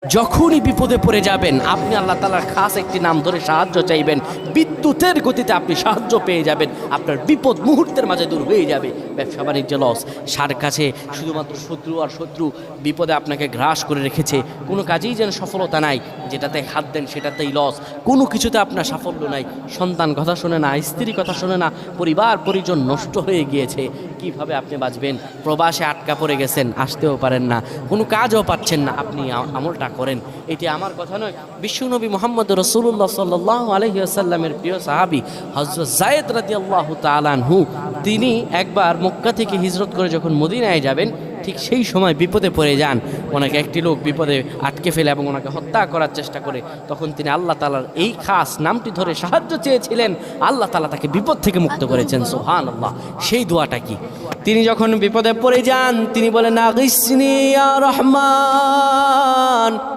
যখনই বিপদে পড়ে যাবেন আপনি আল্লাহ তাআলার খাস একটি নাম ধরে সাহায্য চাইবেন, বিদ্যুতের গতিতে আপনি সাহায্য পেয়ে যাবেন, আপনার বিপদ মুহূর্তের মাঝে দূর হয়ে যাবে। ব্যবসা বাণিজ্য লস, সার কাছে শুধুমাত্র শত্রু আর শত্রু বিপদে আপনাকে গ্রাস করে রেখেছে, কোনো কাজেই যেন সফলতা নাই, যেটাতে হাত দেন সেটাতেই লস, কোনো কিছুতে আপনার সাফল্য নাই, সন্তান কথা শোনে না, স্ত্রী কথা শোনে না, পরিবার পরিজন নষ্ট হয়ে গিয়েছে, কিভাবে আপনি বাঁচবেন? প্রবাসে আটকা পড়ে গেছেন, আসতেও পারেন না, কোনো কাজও পাচ্ছেন না, আপনি আমলটা করেন। এটি আমার কথা নয়, বিশ্বনবী মুহাম্মদ রাসূলুল্লাহ সাল্লাল্লাহু আলাইহি ওয়াসাল্লামের প্রিয় সাহাবী হযরত যায়েদ রাদিয়াল্লাহু তাআলা আনহু, তিনি একবার মক্কা থেকে হিজরত করে যখন মদিনায় যাবেন, ঠিক সেই সময় বিপদে পড়ে যান। ওনাকে একটি লোক বিপদে আটকে ফেলে এবং ওনাকে হত্যা করার চেষ্টা করে। তখন তিনি আল্লাহ তাআলার এই খাস নামটি ধরে সাহায্য চেয়েছিলেন, আল্লাহ তাআলা তাকে বিপদ থেকে মুক্ত করেছেন। সুবহানাল্লাহ। সেই দোয়াটা কি? তিনি যখন বিপদে পড়ে যান তিনি বলেন, আগিসনি ইয়া রহমান।